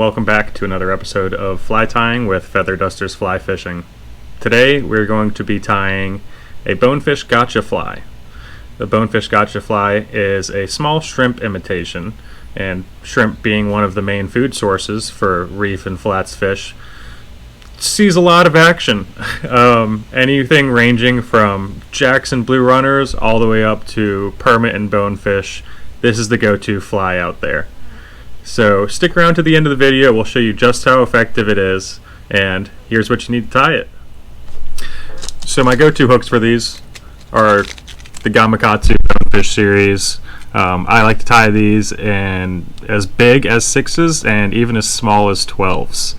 welcome back to another episode of Fly Tying with Feather Dusters Fly Fishing. Today we're going to be tying a Bonefish Gotcha fly. The Bonefish Gotcha fly is a small shrimp imitation, and shrimp being one of the main food sources for reef and flats fish, sees a lot of action. Anything ranging from Jackson blue runners all the way up to permit and bonefish. This is the go-to fly out there. So stick around to the end of the video. We'll show you just how effective it is, and here's what you need to tie it. So my go-to hooks for these are the Gamakatsu Bonefish series. I like to tie these in as big as 6s and even as small as 12s.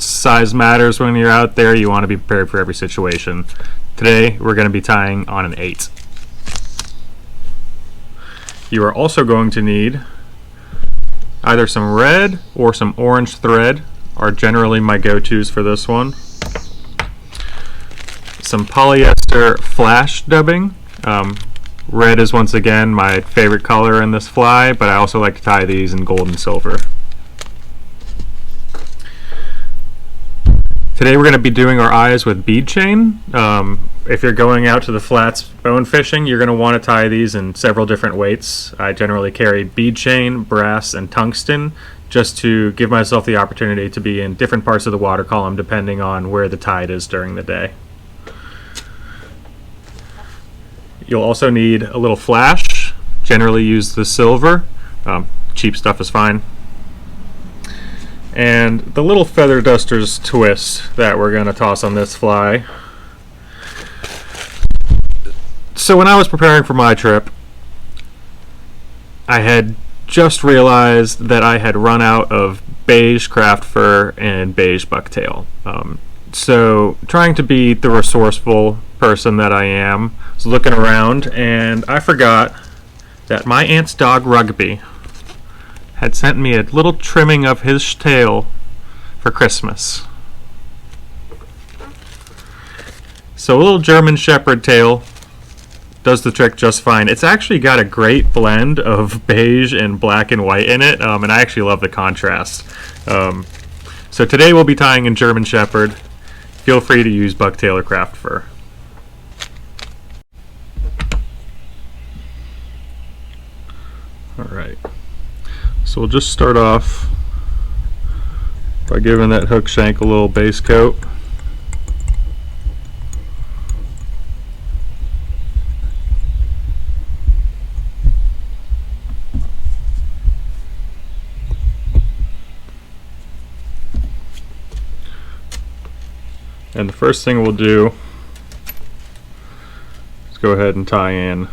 Size matters when you're out there. You want to be prepared for every situation. Today we're going to be tying on an 8. You are also going to need either some red or some orange thread, are generally my go-tos for this one. Some polyester flash dubbing. Red is once again my favorite color in this fly, but I also like to tie these in gold and silver. Today we're going to be doing our eyes with bead chain. If you're going out to the flats bone fishing, you're going to want to tie these in several different weights. I generally carry bead chain, brass, and tungsten just to give myself the opportunity to be in different parts of the water column depending on where the tide is during the day. You'll also need a little flash. Generally use the silver. Cheap stuff is fine. And the little Feather Dusters twist that we're going to toss on this fly. So when I was preparing for my trip, I had just realized that I had run out of beige craft fur and beige bucktail. So trying to be the resourceful person that I am, I was looking around and I forgot that my aunt's dog Rugby had sent me a little trimming of his tail for Christmas. So a little German Shepherd tail does the trick just fine. It's actually got a great blend of beige and black and white in it, and I actually love the contrast. So today we'll be tying in German Shepherd. Feel free to use bucktail or craft fur. Alright, so we'll just start off by giving that hook shank a little base coat. And the first thing we'll do is go ahead and tie in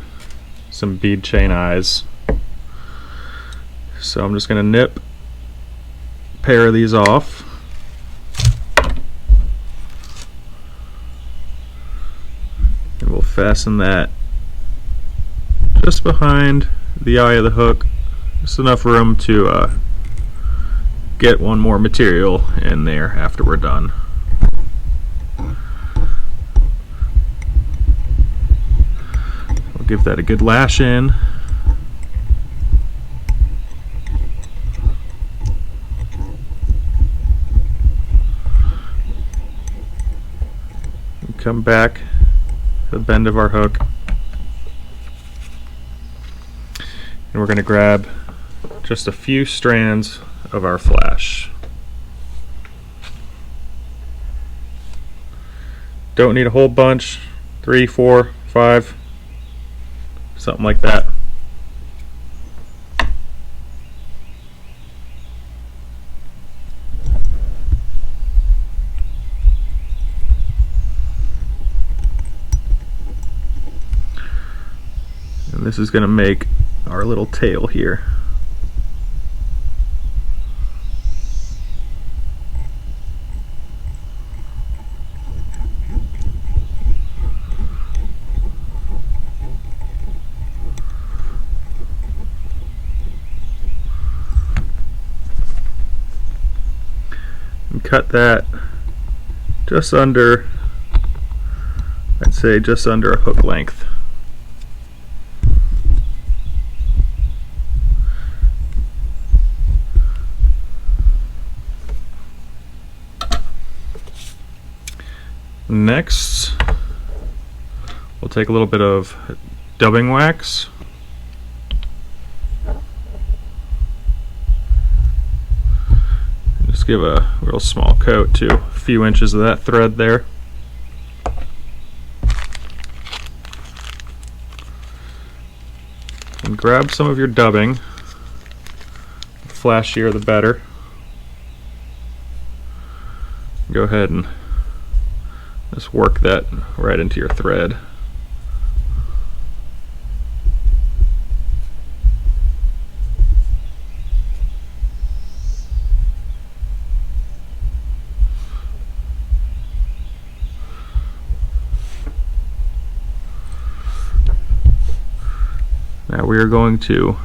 some bead chain eyes. So I'm just going to nip a pair of these off. And we'll fasten that just behind the eye of the hook. Just enough room to get one more material in there after we're done. We'll give that a good lash in. Come back to the bend of our hook, and we're going to grab just a few strands of our flash. Don't need a whole bunch, 3, 4, 5, something like that. And this is going to make our little tail here. And cut that just under, I'd say just under a hook length. Next, we'll take a little bit of dubbing wax. Just give a real small coat to a few inches of that thread there. And grab some of your dubbing. The flashier the better. Go ahead and just work that right into your thread. Now we are going to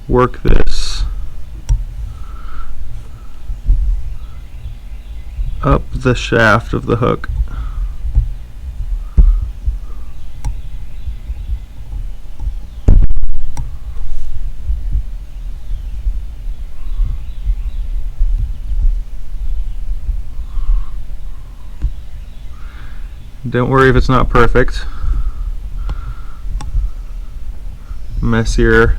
work this up the shaft of the hook. Don't worry if it's not perfect. Messier,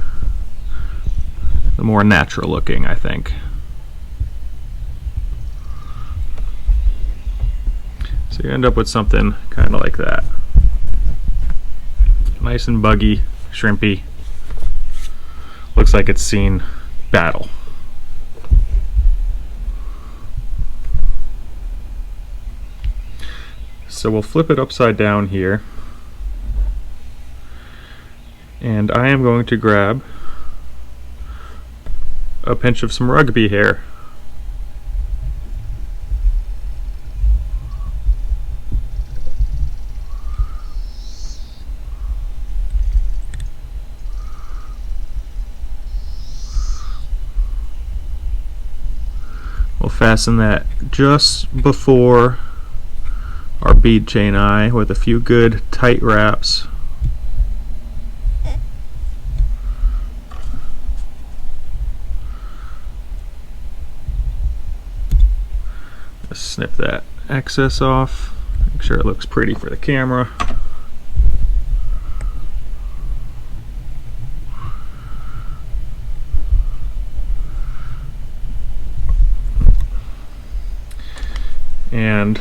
the more natural looking, I think. So you end up with something kind of like that. Nice and buggy, shrimpy. Looks like it's seen battle. So we'll flip it upside down here. And I am going to grab a pinch of some rugby hair. We'll fasten that just before our bead chain eye with a few good tight wraps. Snip that excess off, make sure it looks pretty for the camera. And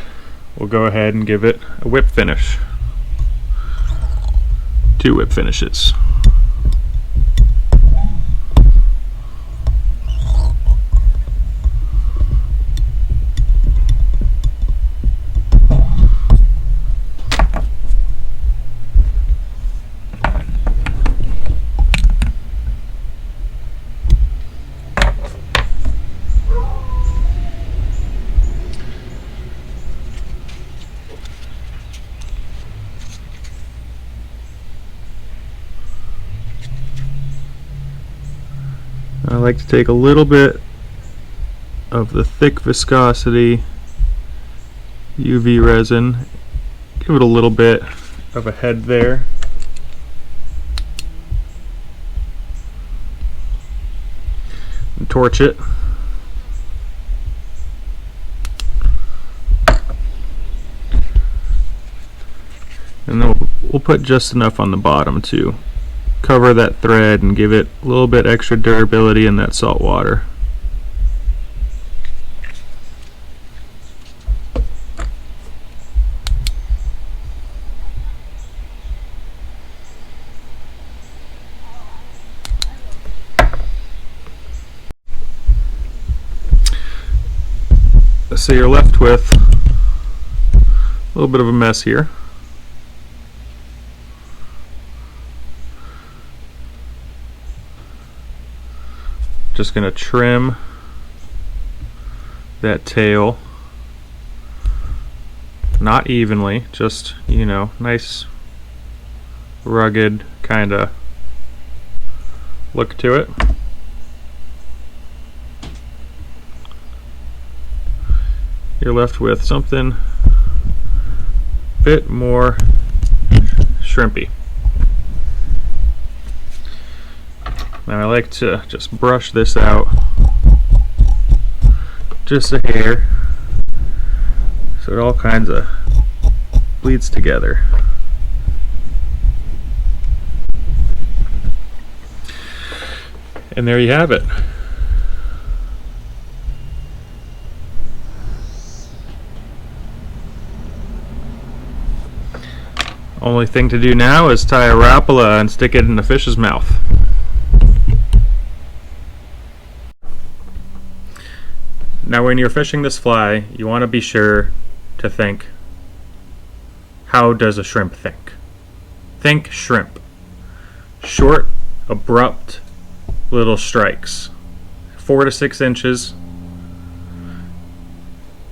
we'll go ahead and give it a whip finish. 2 whip finishes. I like to take a little bit of the thick viscosity UV resin, give it a little bit of a head there. And torch it. And then we'll put just enough on the bottom to cover that thread and give it a little bit extra durability in that salt water. So you're left with a little bit of a mess here. Just going to trim that tail, not evenly, just, you know, nice rugged kind of look to it. You're left with something a bit more shrimpy. Now I like to just brush this out just a hair, So it all kinds of bleeds together. And there you have it. Only thing to do now is tie a rapala and stick it in the fish's mouth. Now when you're fishing this fly, you want to be sure to think, how does a shrimp think? Think shrimp. Short, abrupt little strikes. 4 to 6 inches.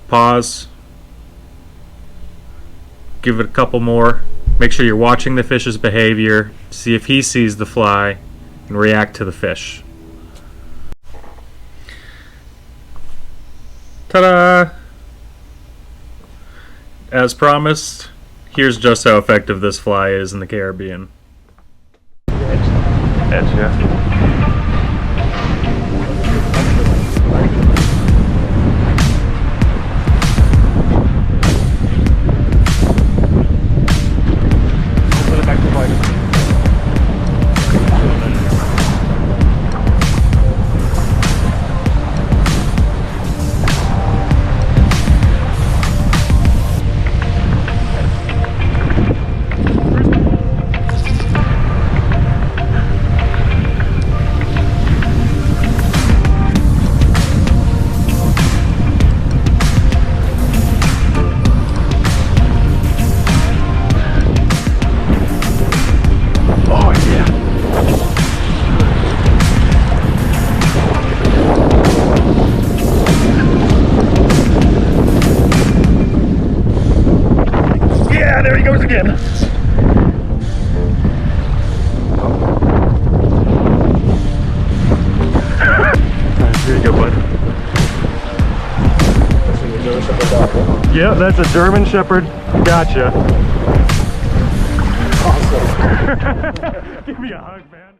Pause. Give it a couple more. Make sure you're watching the fish's behavior. See if he sees the fly and react to the fish. Ta-da! As promised, here's just how effective this fly is in the Caribbean. Edge, yeah. There he goes again. Here you go, bud. Yeah, that's a German Shepherd Gotcha. Awesome. Give me a hug, man.